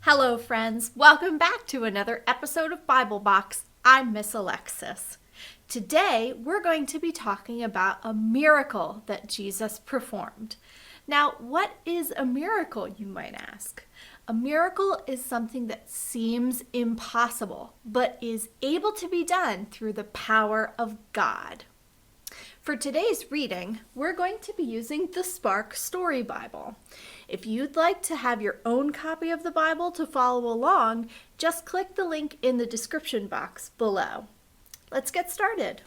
Hello friends, welcome back to another episode of BibleBox. I'm Miss Alexis. Today we're going to be talking about a miracle that Jesus performed. Now, what is a miracle, you might ask? A miracle is something that seems impossible, but is able to be done through the power of God. For today's reading, we're going to be using the Spark Story Bible. If you'd like to have your own copy of the Bible to follow along, just click the link in the description box below. Let's get started.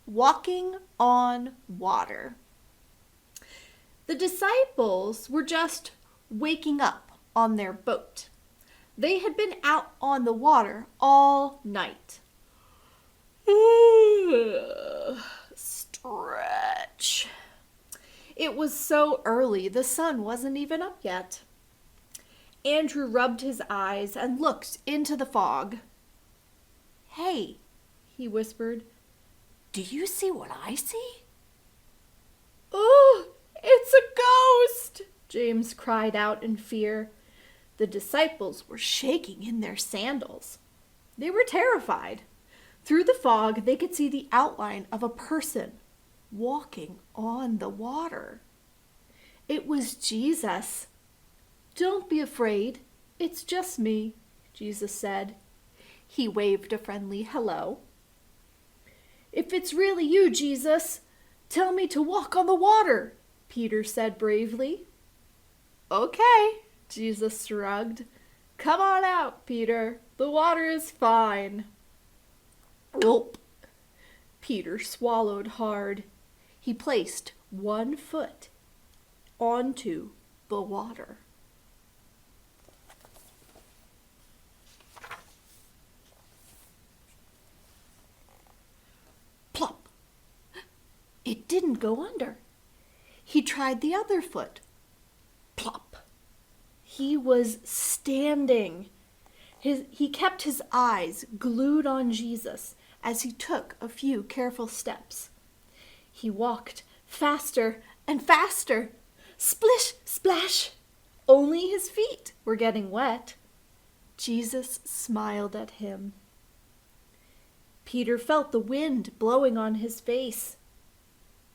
Walking on water. The disciples were just waking up on their boat. They had been out on the water all night. Stretch. It was so early, the sun wasn't even up yet. Andrew rubbed his eyes and looked into the fog. "Hey," he whispered, "do you see what I see?" "Oh, it's a ghost!" James cried out in fear. The disciples were shaking in their sandals. They were terrified. Through the fog, they could see the outline of a person walking on the water. It was Jesus. "Don't be afraid. It's just me," Jesus said. He waved a friendly hello. "If it's really you, Jesus, tell me to walk on the water," Peter said bravely. "Okay," Jesus shrugged. "Come on out, Peter. The water is fine." Gulp. Peter swallowed hard. He placed one foot onto the water. Plop. It didn't go under. He tried the other foot. Plop. He was standing. He kept his eyes glued on Jesus as he took a few careful steps. He walked faster and faster. Splish, splash. Only his feet were getting wet. Jesus smiled at him. Peter felt the wind blowing on his face.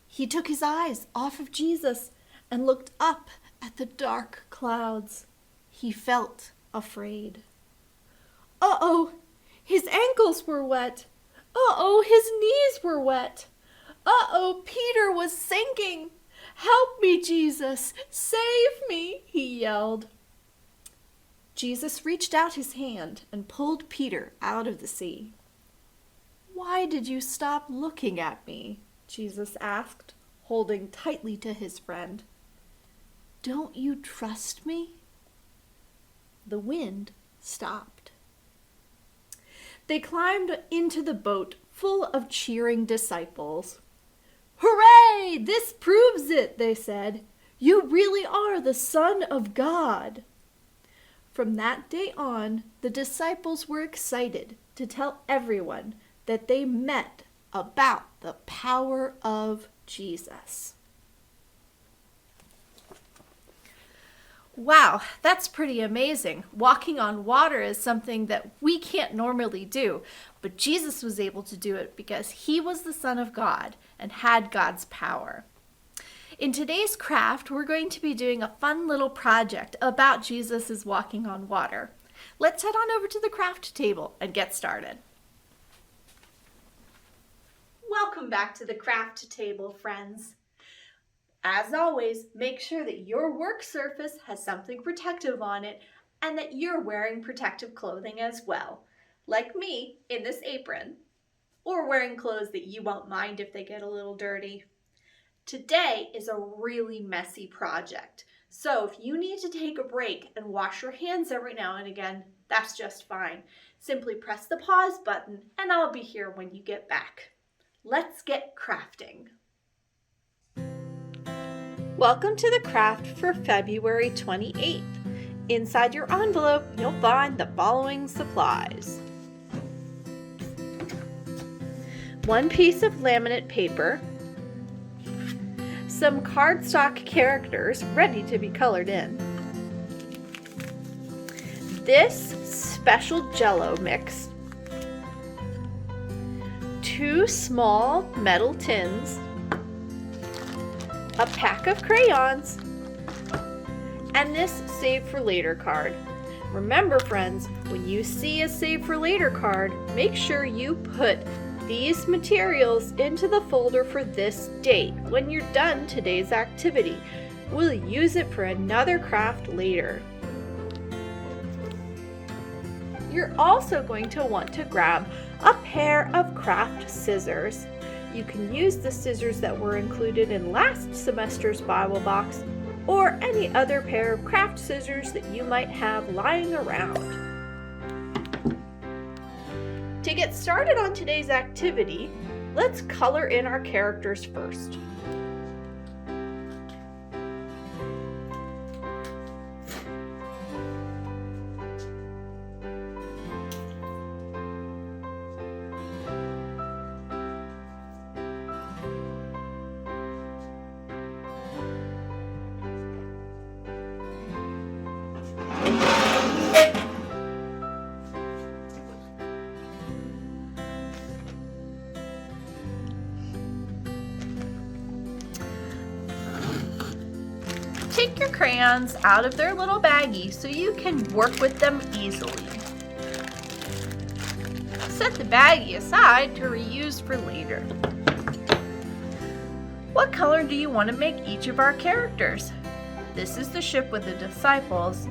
He took his eyes off of Jesus and looked up at the dark clouds. He felt afraid. Uh-oh, his ankles were wet. Uh-oh, his knees were wet. Uh-oh, Peter was sinking. "Help me, Jesus, save me," he yelled. Jesus reached out his hand and pulled Peter out of the sea. "Why did you stop looking at me?" Jesus asked, holding tightly to his friend. "Don't you trust me?" The wind stopped. They climbed into the boat full of cheering disciples. "Hooray! This proves it," they said. "You really are the Son of God." From that day on, the disciples were excited to tell everyone that they met about the power of Jesus. Wow, that's pretty amazing. Walking on water is something that we can't normally do, but Jesus was able to do it because he was the Son of God and had God's power. In today's craft, we're going to be doing a fun little project about Jesus' walking on water. Let's head on over to the craft table and get started. Welcome back to the craft table, friends. As always, make sure that your work surface has something protective on it and that you're wearing protective clothing as well, like me in this apron, or wearing clothes that you won't mind if they get a little dirty. Today is a really messy project, so if you need to take a break and wash your hands every now and again, that's just fine. Simply press the pause button and I'll be here when you get back. Let's get crafting. Welcome to the craft for February 28th. Inside your envelope, you'll find the following supplies. 1 piece of laminate paper, some cardstock characters ready to be colored in. This special Jell-O mix, 2 small metal tins, a pack of crayons, and this Save for Later card. Remember, friends, when you see a Save for Later card, make sure you put these materials into the folder for this date when you're done today's activity. We'll use it for another craft later. You're also going to want to grab a pair of craft scissors. You can use the scissors that were included in last semester's Bible box, or any other pair of craft scissors that you might have lying around. To get started on today's activity, let's color in our characters first. Take your crayons out of their little baggie so you can work with them easily. Set the baggie aside to reuse for later. What color do you want to make each of our characters? This is the ship with the disciples.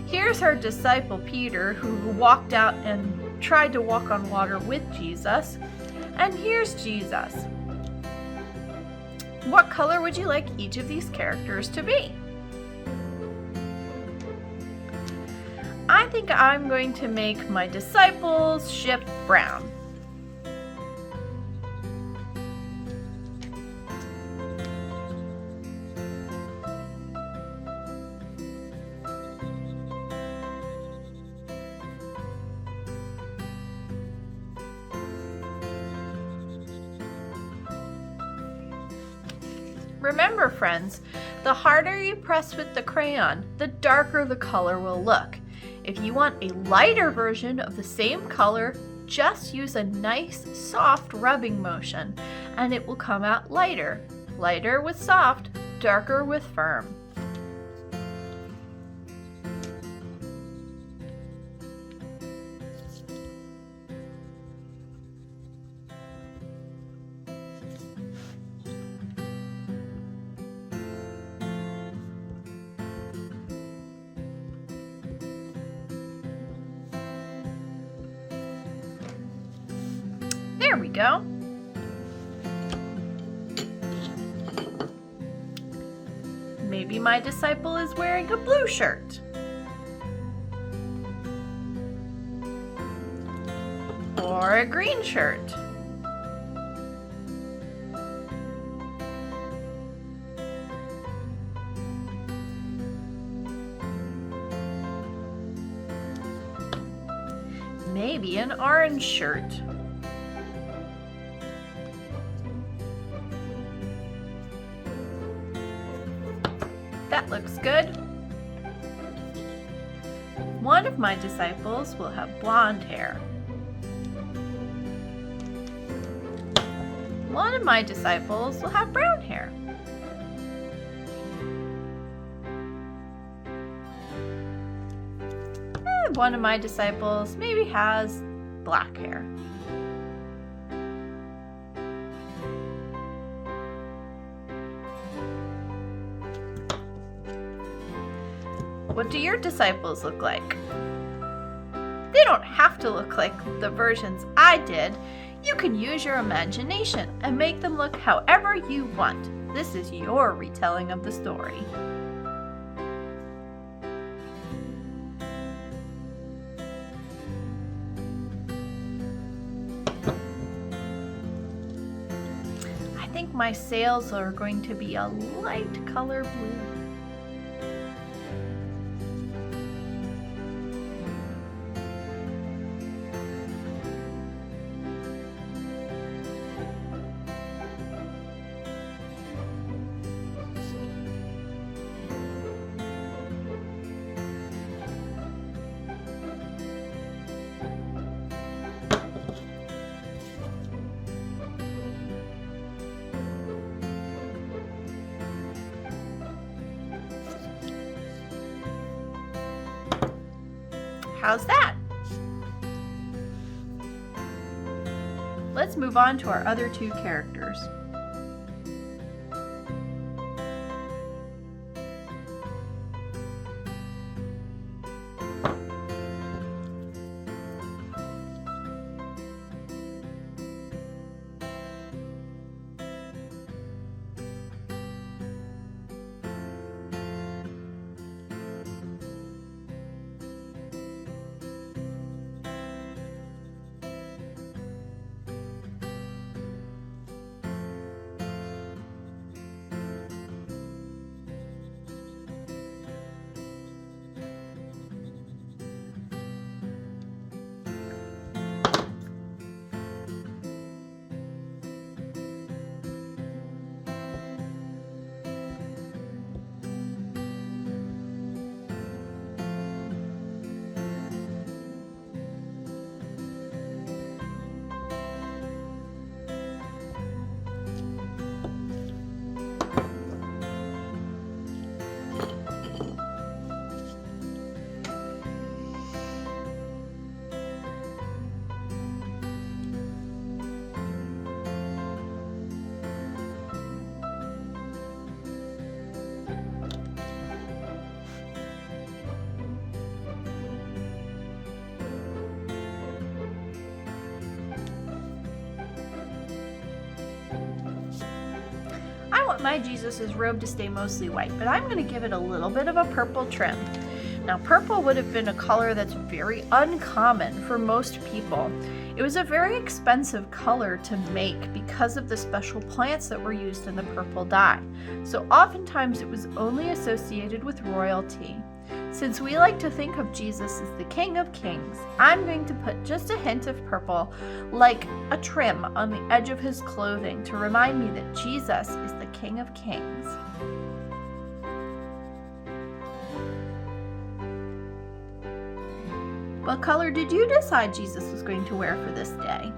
Here's our disciple Peter, who walked out and tried to walk on water with Jesus. And here's Jesus. What color would you like each of these characters to be? I think I'm going to make my disciples' ship brown. Remember, friends, the harder you press with the crayon, the darker the color will look. If you want a lighter version of the same color, just use a nice soft rubbing motion and it will come out lighter. Lighter with soft, darker with firm. There we go. Maybe my disciple is wearing a blue shirt. Or a green shirt. Maybe an orange shirt. That looks good. One of my disciples will have blonde hair. One of my disciples will have brown hair. And one of my disciples maybe has black hair. What do your disciples look like? They don't have to look like the versions I did. You can use your imagination and make them look however you want. This is your retelling of the story. I think my sails are going to be a light color blue. How's that? Let's move on to our other two characters. I want my Jesus' robe to stay mostly white, but I'm going to give it a little bit of a purple trim. Now, purple would have been a color that's very uncommon for most people. It was a very expensive color to make because of the special plants that were used in the purple dye. So oftentimes it was only associated with royalty. Since we like to think of Jesus as the King of Kings, I'm going to put just a hint of purple, like a trim on the edge of his clothing, to remind me that Jesus is the King of Kings. What color did you decide Jesus was going to wear for this day?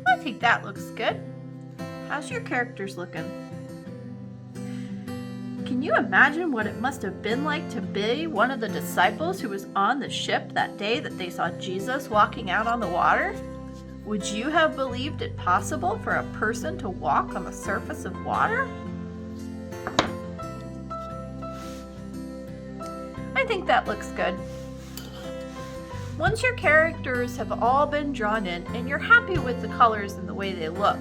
I think that looks good. How's your characters looking? Can you imagine what it must have been like to be one of the disciples who was on the ship that day that they saw Jesus walking out on the water? Would you have believed it possible for a person to walk on the surface of water? I think that looks good. Once your characters have all been drawn in and you're happy with the colors and the way they look,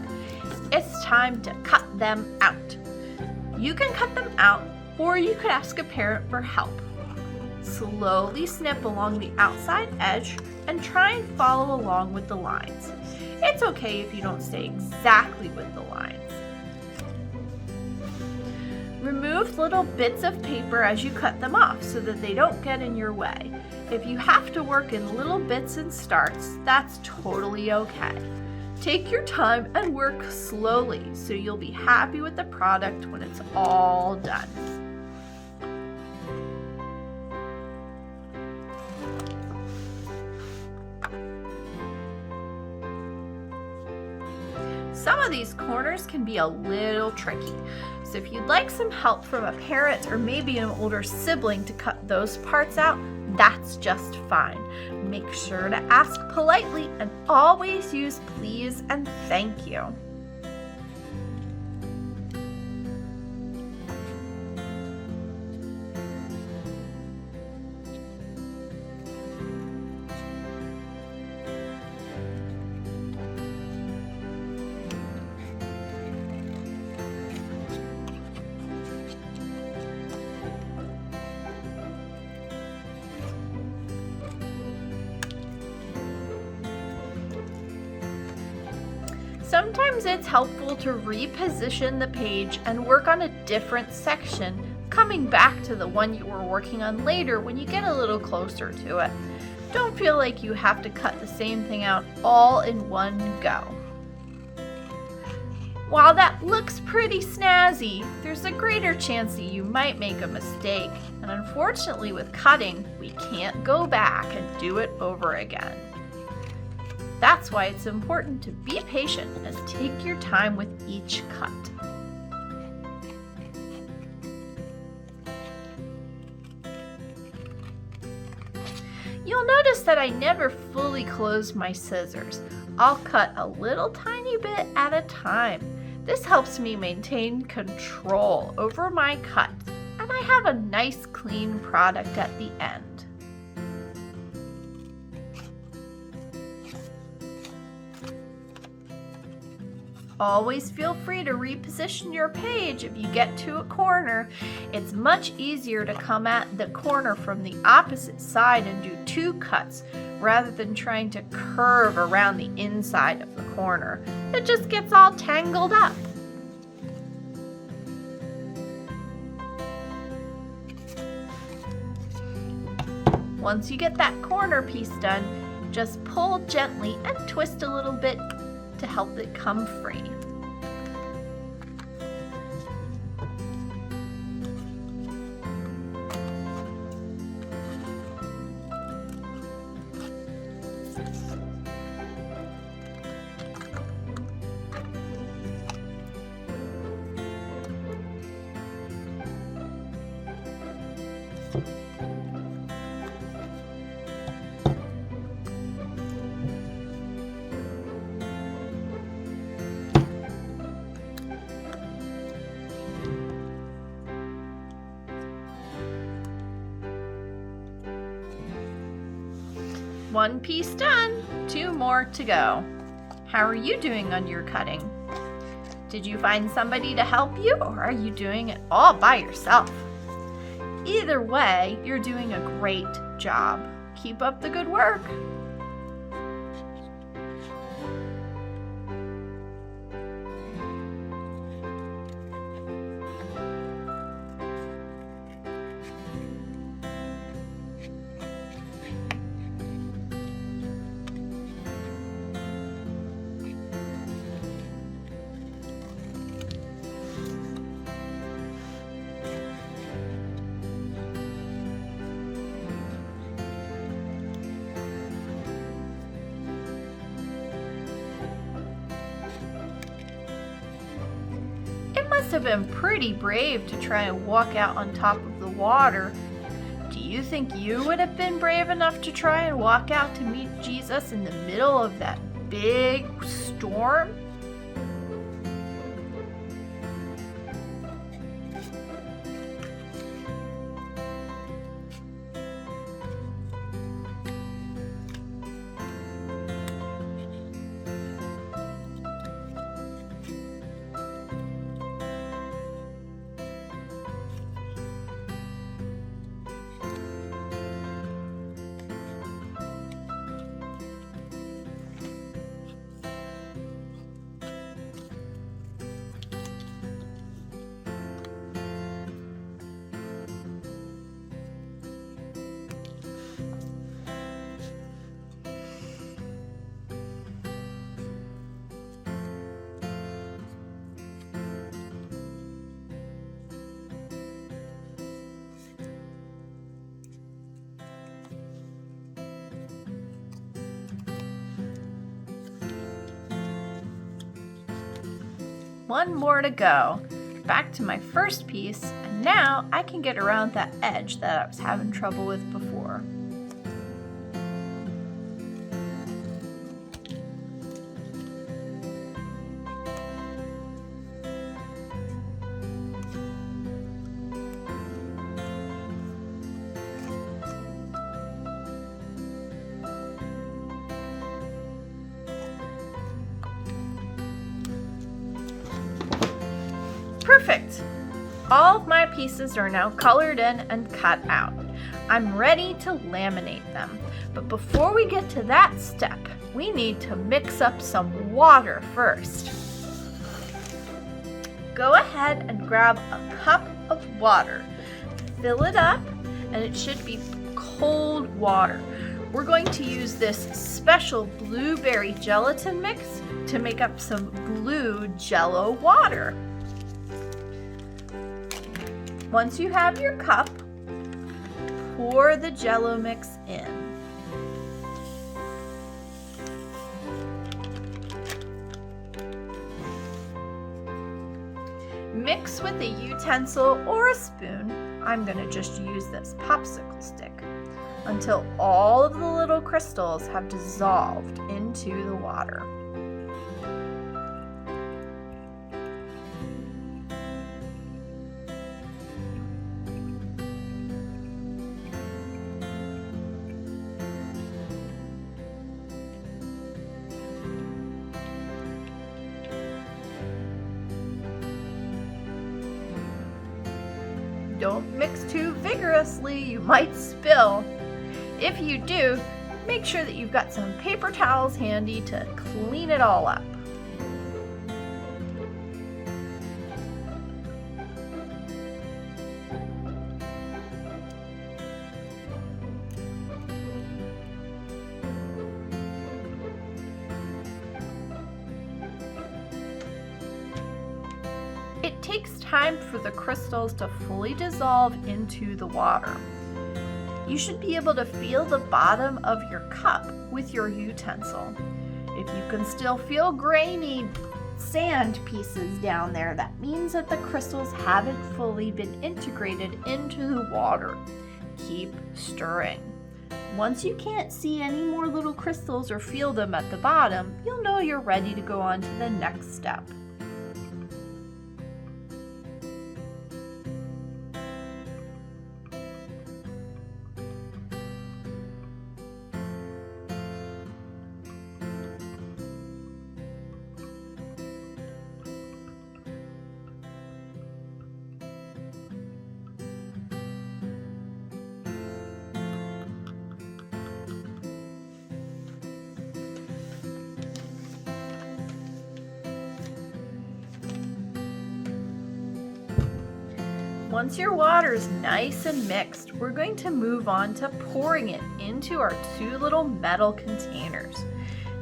it's time to cut them out. You can cut them out, or you could ask a parent for help. Slowly snip along the outside edge and try and follow along with the lines. It's okay if you don't stay exactly with the lines. Remove little bits of paper as you cut them off so that they don't get in your way. If you have to work in little bits and starts, that's totally okay. Take your time and work slowly so you'll be happy with the product when it's all done. Some of these corners can be a little tricky, so if you'd like some help from a parent or maybe an older sibling to cut those parts out, that's just fine. Make sure to ask politely and always use please and thank you. Sometimes it's helpful to reposition the page and work on a different section, coming back to the one you were working on later when you get a little closer to it. Don't feel like you have to cut the same thing out all in one go. While that looks pretty snazzy, there's a greater chance that you might make a mistake, and unfortunately with cutting, we can't go back and do it over again. That's why it's important to be patient and take your time with each cut. You'll notice that I never fully close my scissors. I'll cut a little tiny bit at a time. This helps me maintain control over my cut, and I have a nice clean product at the end. Always feel free to reposition your page if you get to a corner. It's much easier to come at the corner from the opposite side and do two cuts rather than trying to curve around the inside of the corner. It just gets all tangled up. Once you get that corner piece done, just pull gently and twist a little bit to help it come free. One piece done, 2 more to go. How are you doing on your cutting? Did you find somebody to help you, or are you doing it all by yourself? Either way, you're doing a great job. Keep up the good work. Must have been pretty brave to try and walk out on top of the water. Do you think you would have been brave enough to try and walk out to meet Jesus in the middle of that big storm? One more to go. Back to my first piece, and now I can get around that edge that I was having trouble with before. Perfect! All of my pieces are now colored in and cut out. I'm ready to laminate them. But before we get to that step, we need to mix up some water first. Go ahead and grab a cup of water. Fill it up, and it should be cold water. We're going to use this special blueberry gelatin mix to make up some blue Jell-O water. Once you have your cup, pour the Jell-O mix in. Mix with a utensil or a spoon. I'm going to just use this popsicle stick until all of the little crystals have dissolved into the water. Don't mix too vigorously, you might spill. If you do, make sure that you've got some paper towels handy to clean it all up. It takes time for the crystals to fully dissolve into the water. You should be able to feel the bottom of your cup with your utensil. If you can still feel grainy sand pieces down there, that means that the crystals haven't fully been integrated into the water. Keep stirring. Once you can't see any more little crystals or feel them at the bottom, you'll know you're ready to go on to the next step. Once your water is nice and mixed, we're going to move on to pouring it into our two little metal containers.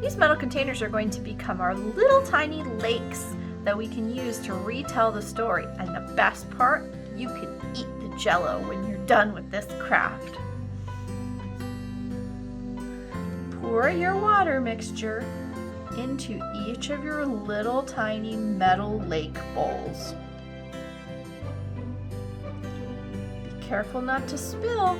These metal containers are going to become our little tiny lakes that we can use to retell the story. And the best part, you can eat the Jell-O when you're done with this craft. Pour your water mixture into each of your little tiny metal lake bowls. Careful not to spill.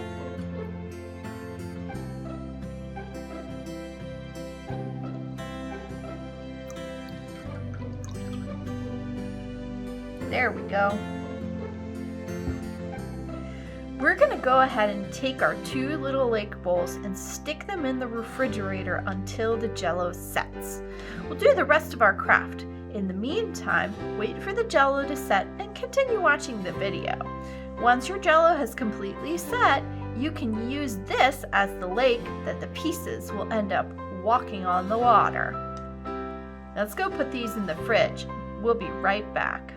There we go. We're going to go ahead and take our two little lake bowls and stick them in the refrigerator until the Jell-O sets. We'll do the rest of our craft. In the meantime, wait for the Jell-O to set and continue watching the video. Once your Jell-O has completely set, you can use this as the lake that the pieces will end up walking on the water. Let's go put these in the fridge. We'll be right back.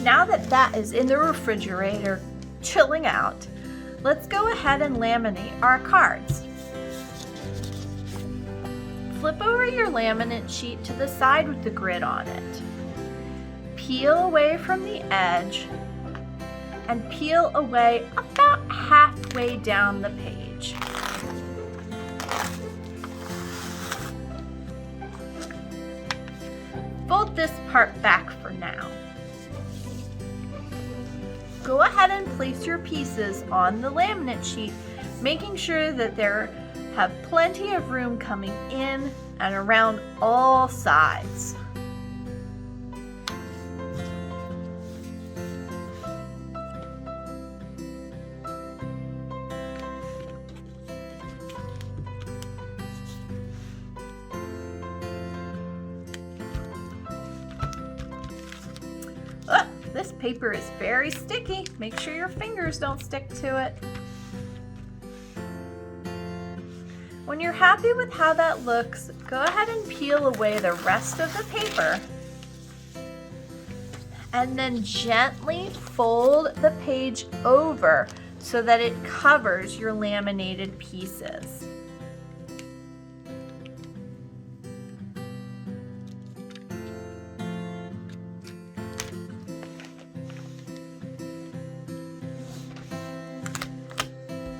Now that is in the refrigerator, chilling out, let's go ahead and laminate our cards. Flip over your laminate sheet to the side with the grid on it. peel away from the edge and peel away about halfway down the page. Fold this part back for now. Go ahead and place your pieces on the laminate sheet, making sure that there have plenty of room coming in and around all sides. This paper is very sticky. Make sure your fingers don't stick to it. When you're happy with how that looks, go ahead and peel away the rest of the paper and then gently fold the page over so that it covers your laminated pieces.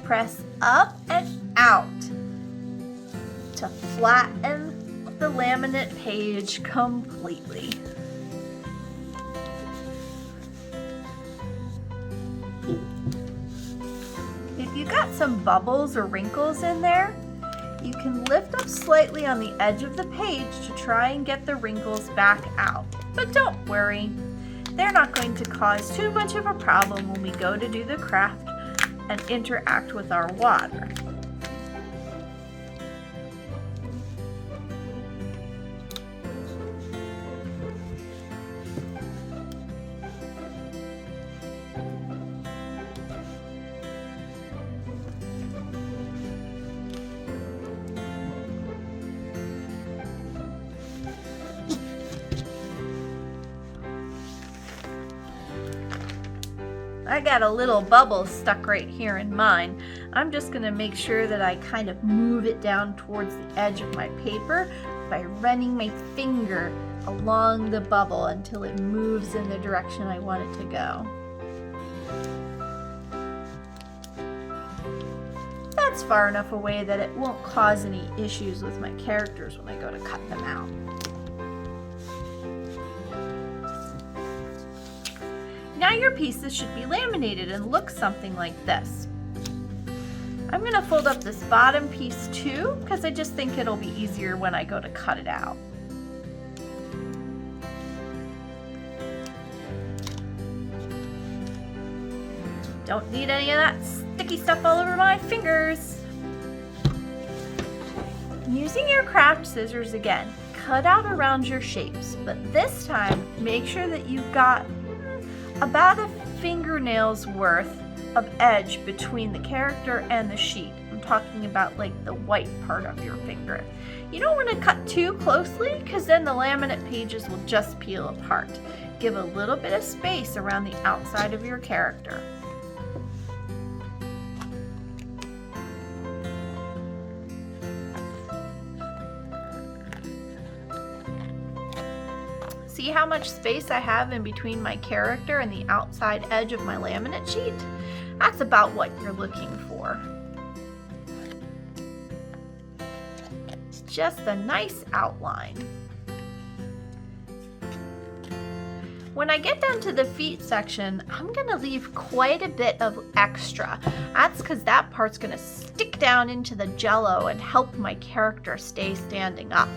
Press up and out to flatten the laminate page completely. If you got some bubbles or wrinkles in there, you can lift up slightly on the edge of the page to try and get the wrinkles back out. But don't worry, they're not going to cause too much of a problem when we go to do the craft and interact with our water. I got a little bubble stuck right here in mine. I'm just going to make sure that I kind of move it down towards the edge of my paper by running my finger along the bubble until it moves in the direction I want it to go. That's far enough away that it won't cause any issues with my characters when I go to cut them out. Now your pieces should be laminated and look something like this. I'm going to fold up this bottom piece too, because I just think it'll be easier when I go to cut it out. Don't need any of that sticky stuff all over my fingers. Using your craft scissors again, cut out around your shapes, but this time make sure that you've got about a fingernail's worth of edge between the character and the sheet. I'm talking about like the white part of your finger. You don't want to cut too closely because then the laminate pages will just peel apart. Give a little bit of space around the outside of your character. See how much space I have in between my character and the outside edge of my laminate sheet? That's about what you're looking for. It's just a nice outline. When I get down to the feet section, I'm going to leave quite a bit of extra. That's because that part's going to stick down into the jello and help my character stay standing up.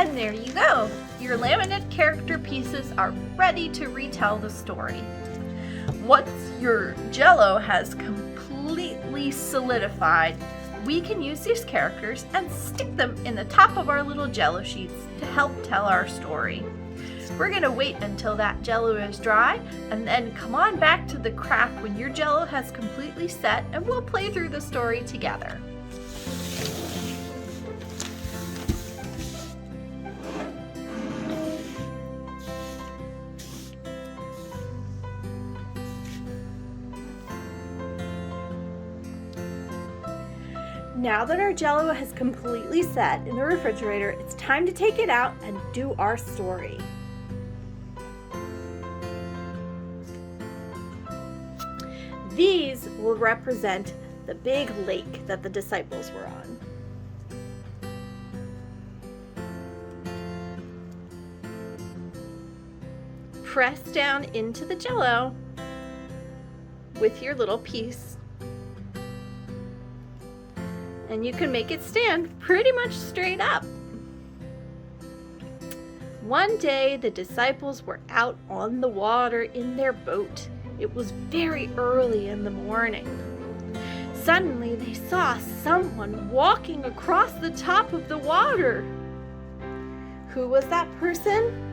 And there you go. Your laminate character pieces are ready to retell the story. Once your Jell-O has completely solidified, we can use these characters and stick them in the top of our little Jell-O sheets to help tell our story. We're going to wait until that Jell-O is dry and then come on back to the craft when your Jell-O has completely set, and we'll play through the story together. Now that our Jell-O has completely set in the refrigerator, it's time to take it out and do our story. These will represent the big lake that the disciples were on. Press down into the Jell-O with your little piece. And you can make it stand pretty much straight up. One day, the disciples were out on the water in their boat. It was very early in the morning. Suddenly, they saw someone walking across the top of the water. Who was that person?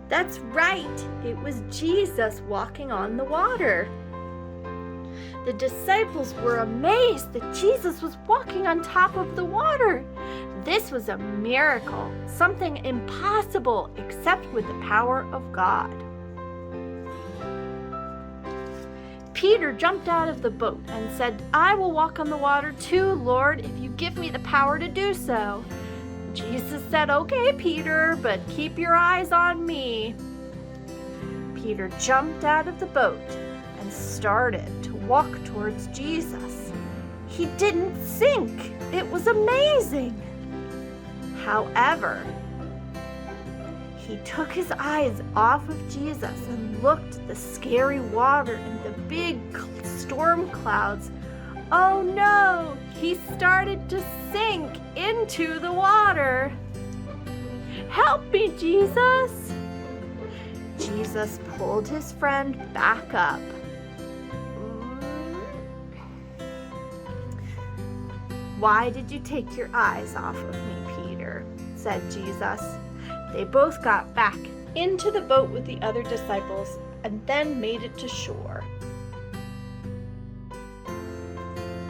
That's right, it was Jesus walking on the water. The disciples were amazed that Jesus was walking on top of the water. This was a miracle, something impossible except with the power of God. Peter jumped out of the boat and said, "I will walk on the water too, Lord, if you give me the power to do so." Jesus said, "Okay, Peter, but keep your eyes on me." Peter jumped out of the boat and started to walk towards Jesus. He didn't sink. It was amazing. However, he took his eyes off of Jesus and looked at the scary water and the big storm clouds. Oh no, he started to sink into the water. "Help me, Jesus!" Jesus pulled his friend back up. "Why did you take your eyes off of me, Peter?" said Jesus. They both got back into the boat with the other disciples and then made it to shore.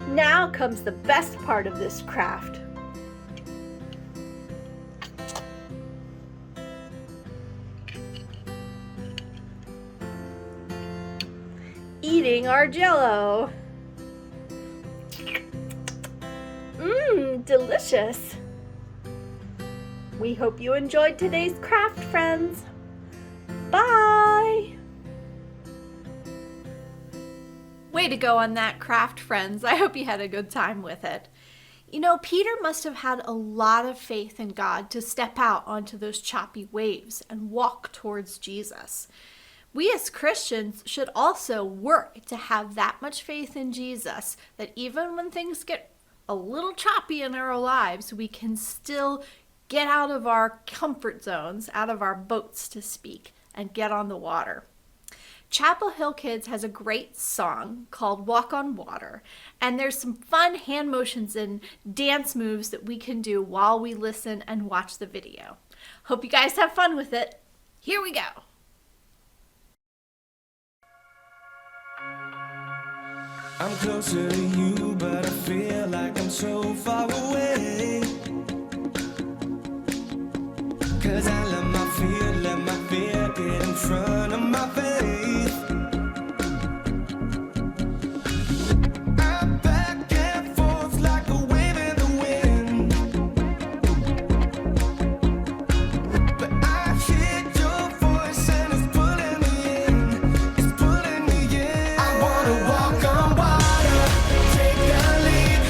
Now comes the best part of this craft. Eating our Jell-O. Delicious. We hope you enjoyed today's craft, friends. Bye. Way to go on that craft, friends. I hope you had a good time with it. You know, Peter must have had a lot of faith in God to step out onto those choppy waves and walk towards Jesus. We as Christians should also work to have that much faith in Jesus that even when things get a little choppy in our lives, we can still get out of our comfort zones, out of our boats to speak, and get on the water. Chapel Hill Kids has a great song called Walk on Water, and there's some fun hand motions and dance moves that we can do while we listen and watch the video. Hope you guys have fun with it. Here we go. I'm closer to you, but I feel like I'm so far away. 'Cause I let my fear get in front of my faith. I'm back and forth like a wave in the wind. But I hear your voice and it's pulling me in. It's pulling me in. I wanna walk on water, take the leap,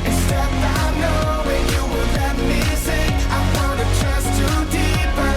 and step out knowing you will let me sink. I wanna trust you deeper.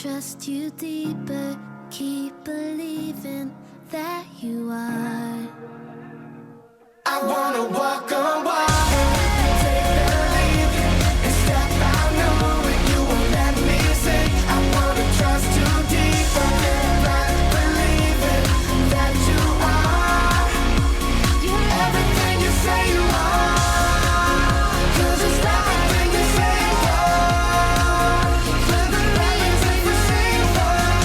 trust you deeper, keep believing that you are. I wanna walk on water, take the leap, and step out knowing you won't let me sink. I wanna trust you deeper, live right believing that you are. You're everything you say you are, 'cause it's everything you say you are. You're the reason you say you are.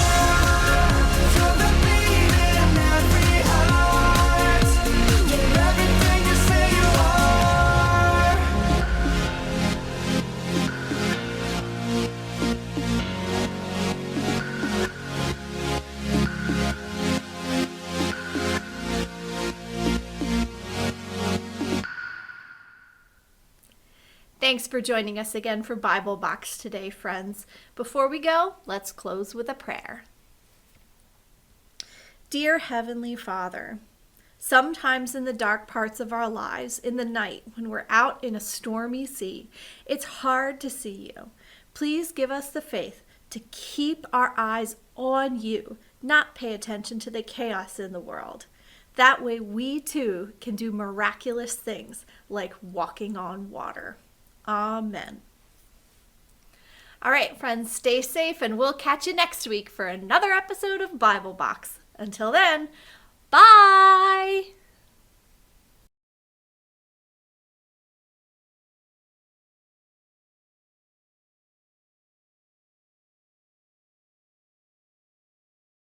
You're the beat in every heart. You're everything you say you are. Thanks for joining us again for Bible Box today, friends. Before we go, let's close with a prayer. Dear Heavenly Father, sometimes in the dark parts of our lives, in the night when we're out in a stormy sea, it's hard to see you. Please give us the faith to keep our eyes on you, not pay attention to the chaos in the world. That way we too can do miraculous things like walking on water. Amen. All right, friends, stay safe and we'll catch you next week for another episode of Bible Box. Until then, bye!